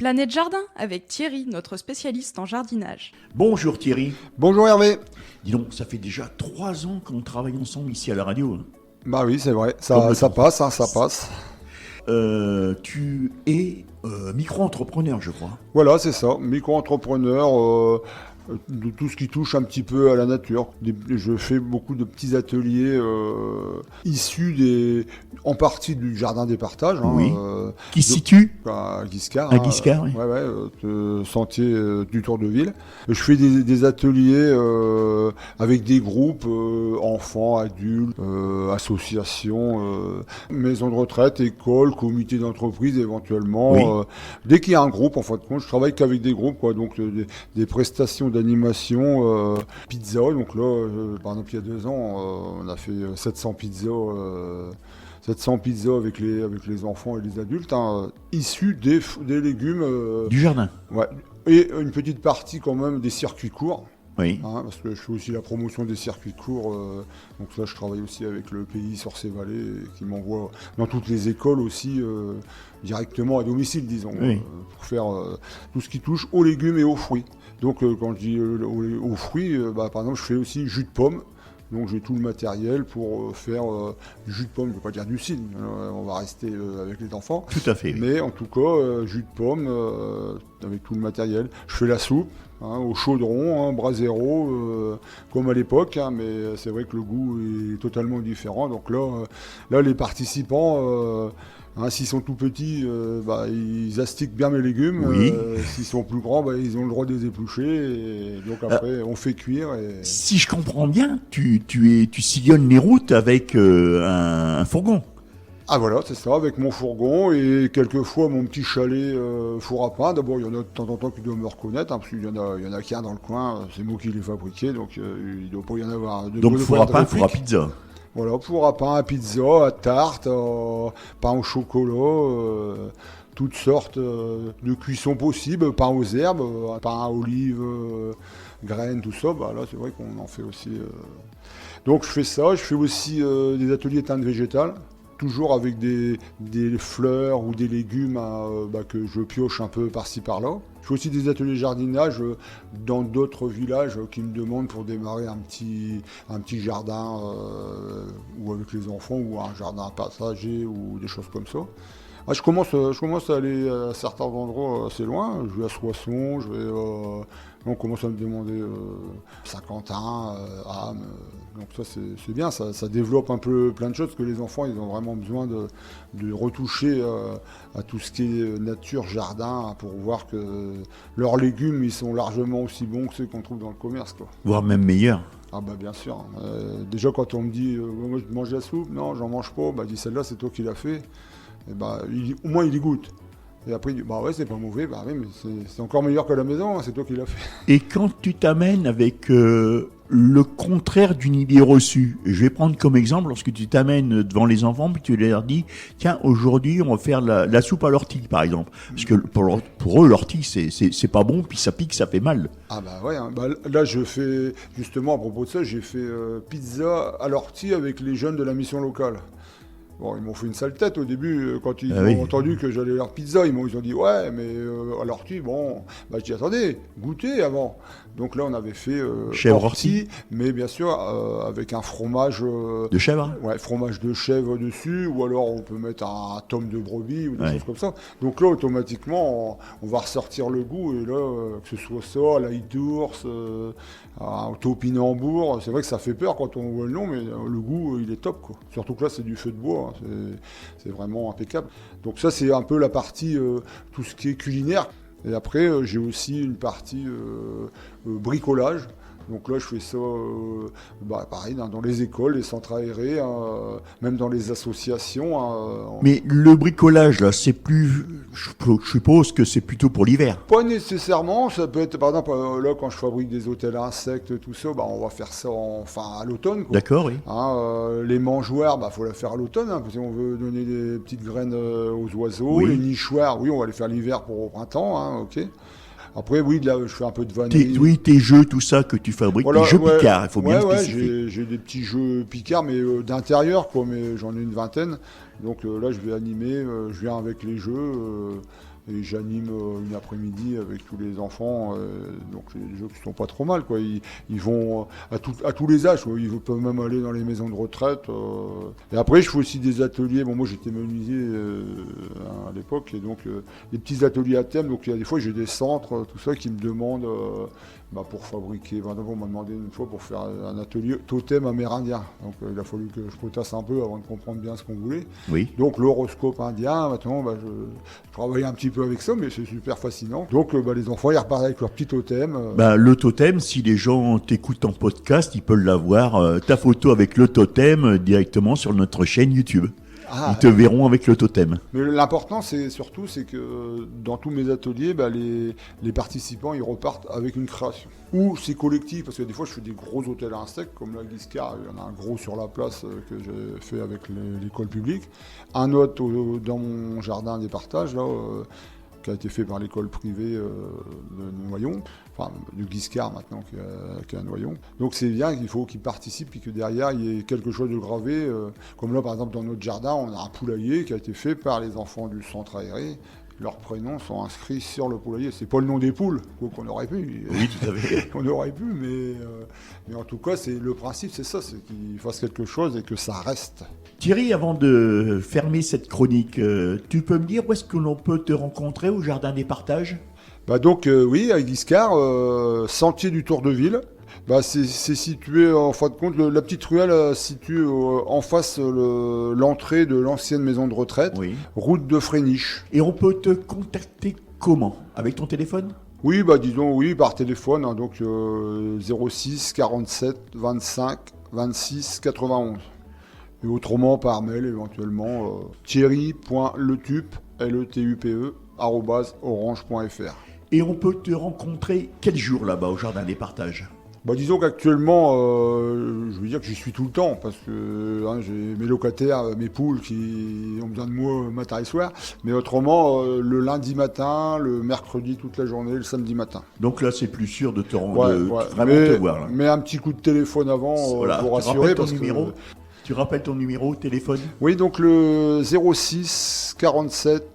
Planète Jardin avec Thierry, notre spécialiste en jardinage. Bonjour Thierry. Bonjour Hervé. Dis donc, ça fait déjà 3 ans qu'on travaille ensemble ici à la radio. Bah oui, c'est vrai, ça passe, ça passe. Tu es micro-entrepreneur, je crois. Voilà, c'est ça, micro-entrepreneur de tout ce qui touche un petit peu à la nature. Je fais beaucoup de petits ateliers issus en partie du jardin des partages. Oui. Qui se situe à Guiscard. À Guiscard, oui. Sentier du Tour de Ville. Je fais des ateliers avec des groupes, enfants, adultes, associations, maisons de retraite, écoles, comités d'entreprise éventuellement. Oui. Dès qu'il y a un groupe, en fin de compte, je travaille qu'avec des groupes, quoi, donc des prestations d'animation, pizza. Donc là, par exemple, il y a 2 ans, on a fait 700 pizzas. 700 pizzas avec les enfants et les adultes, issus des légumes. Du jardin. Ouais. Et une petite partie quand même des circuits courts. Oui. Parce que je fais aussi la promotion des circuits courts. Donc là, je travaille aussi avec le pays Sorcé-Vallée qui m'envoie dans toutes les écoles aussi directement à domicile, disons, Oui. pour faire tout ce qui touche aux légumes et aux fruits. Donc quand je dis aux fruits, par exemple, je fais aussi jus de pomme. Donc j'ai tout le matériel pour faire du jus de pomme, je ne veux pas dire du cidre, on va rester avec les enfants. Tout à fait. Oui. Mais en tout cas, jus de pomme avec tout le matériel. Je fais la soupe au chaudron, brasero, comme à l'époque, mais c'est vrai que le goût est totalement différent. Donc là les participants... s'ils sont tout petits, ils astiquent bien mes légumes. Oui. S'ils sont plus grands, ils ont le droit de les éplucher. Et donc après, on fait cuire. Si je comprends bien, tu sillonnes les routes avec un fourgon. Ah voilà, c'est ça, avec mon fourgon et quelquefois mon petit chalet four à pain. D'abord, il y en a de temps en temps qui doivent me reconnaître, parce qu'il y en a qu'un dans le coin, c'est moi qui l'ai fabriqué, donc il ne doit pas y en avoir de Donc four à pain, four à pizza. Voilà, four à pain, à pizza, à tarte, pain au chocolat, toutes sortes de cuissons possibles, pain aux herbes, pain à olives, graines, tout ça. Là, c'est vrai qu'on en fait aussi. Donc je fais ça, je fais aussi des ateliers teintes végétales, toujours avec des fleurs ou des légumes que je pioche un peu par-ci par-là. Je fais aussi des ateliers jardinage dans d'autres villages qui me demandent pour démarrer un petit jardin ou avec les enfants ou un jardin passager ou des choses comme ça. Je commence à aller à certains endroits assez loin. Je vais à Soissons, on commence à me demander Saint-Quentin, Ham. Donc ça c'est bien, ça développe un peu plein de choses, que les enfants ils ont vraiment besoin de retoucher à tout ce qui est nature, jardin, pour voir que leurs légumes ils sont largement aussi bons que ceux qu'on trouve dans le commerce, quoi. Voire même meilleur. Bien sûr. Déjà quand on me dit moi je mange la soupe, non j'en mange pas, je dis celle-là c'est toi qui l'as fait. Et au moins il y goûte. Et après il dit ouais c'est pas mauvais, oui mais c'est encore meilleur que la maison, c'est toi qui l'as fait. Et quand tu t'amènes avec le contraire d'une idée reçue, je vais prendre comme exemple lorsque tu t'amènes devant les enfants puis tu leur dis tiens aujourd'hui on va faire la soupe à l'ortie par exemple, parce que pour eux l'ortie c'est pas bon, puis ça pique, ça fait mal. Là je fais justement à propos de ça, j'ai fait pizza à l'ortie avec les jeunes de la mission locale. Bon, ils m'ont fait une sale tête au début, quand ils ont entendu que j'allais leur pizza, ils ont dit ouais, mais à l'ortie, bon, je dis attendez, goûtez avant. Donc là, on avait fait chèvre ortie, mais bien sûr avec un fromage de chèvre. Ouais, fromage de chèvre dessus, ou alors on peut mettre un tome de brebis ou des choses comme ça. Donc là, automatiquement, on va ressortir le goût, et là, que ce soit ça, l'ail d'ours, un topinambour, c'est vrai que ça fait peur quand on voit le nom, mais le goût, il est top, quoi. Surtout que là, c'est du feu de bois. C'est vraiment impeccable. Donc ça, c'est un peu la partie, tout ce qui est culinaire. Et après, j'ai aussi une partie bricolage. Donc là, je fais ça, pareil, dans les écoles, les centres aérés, même dans les associations. Mais le bricolage, là, c'est plus... Je suppose que c'est plutôt pour l'hiver. Pas nécessairement. Ça peut être, par exemple, là, quand je fabrique des hôtels à insectes, tout ça, on va faire ça à l'automne, quoi. D'accord, oui. Les mangeoires, faut la faire à l'automne, parce qu'on veut donner des petites graines aux oiseaux. Oui. Les nichoirs, oui, on va les faire l'hiver pour au printemps, ok. Après, oui, là, je fais un peu de vannerie. Tes jeux, tout ça que tu fabriques, voilà, des jeux picards, il faut bien spécifier. J'ai des petits jeux picards, mais d'intérieur, quoi, mais j'en ai une vingtaine. Donc là, je vais animer, je viens avec les jeux, Et j'anime une après-midi avec tous les enfants, donc c'est des jeux qui sont pas trop mal, quoi. Ils vont à tous les âges, quoi. Ils peuvent même aller dans les maisons de retraite. Et après, je fais aussi des ateliers. Bon, moi, j'étais menuisier à l'époque, et donc des petits ateliers à thème. Donc, il y a des fois, j'ai des centres, tout ça, qui me demandent pour fabriquer. On m'a demandé une fois pour faire un atelier totem amérindien. Donc, il a fallu que je potasse un peu avant de comprendre bien ce qu'on voulait. Oui. Donc, l'horoscope indien, maintenant, je travaille un petit peu avec ça, mais c'est super fascinant. Donc, les enfants, ils repartent avec leur petit totem. Le totem, si les gens t'écoutent en podcast, ils peuvent l'avoir, ta photo avec le totem, directement sur notre chaîne YouTube. Ils te verront avec le totem. Mais l'important, c'est que dans tous mes ateliers, les participants, ils repartent avec une création. Ou c'est collectif, parce que des fois, je fais des gros hôtels à insectes, comme la Guiscard, il y en a un gros sur la place que j'ai fait avec l'école publique. Un autre dans mon jardin des partages, là, qui a été fait par l'école privée de Noyon, enfin de Guiscard maintenant, qui est à Noyon. Donc c'est bien qu'il faut qu'ils participent et que derrière il y ait quelque chose de gravé. Comme là par exemple dans notre jardin, on a un poulailler qui a été fait par les enfants du centre aéré. Leurs prénoms sont inscrits sur le poulailler. C'est pas le nom des poules, qu'on aurait pu. Oui, tout à fait. On aurait pu, mais en tout cas, le principe, c'est ça, c'est qu'ils fassent quelque chose et que ça reste. Thierry, avant de fermer cette chronique, tu peux me dire où est-ce que l'on peut te rencontrer au Jardin des Partages ? Oui, à Guiscard, sentier du Tour de Ville. C'est situé, en fin de compte, la petite ruelle situe en face l'entrée de l'ancienne maison de retraite, oui. Route de Fréniche. Et on peut te contacter comment ? Avec ton téléphone ? Oui, par téléphone, hein, donc 06 47 25 26 91. Et autrement par mail éventuellement, thierry.letupe, LETUPE, @orange.fr. Et on peut te rencontrer quel jour là-bas au Jardin des Partages ? Disons qu'actuellement, je veux dire que j'y suis tout le temps, parce que j'ai mes locataires, mes poules qui ont besoin de moi matin et soir. Mais autrement, le lundi matin, le mercredi toute la journée, le samedi matin. Donc là, c'est plus sûr de te rendre, vraiment te voir. Là. Mais un petit coup de téléphone avant pour rassurer. Tu rappelles ton numéro de téléphone ? Oui, donc le 06 47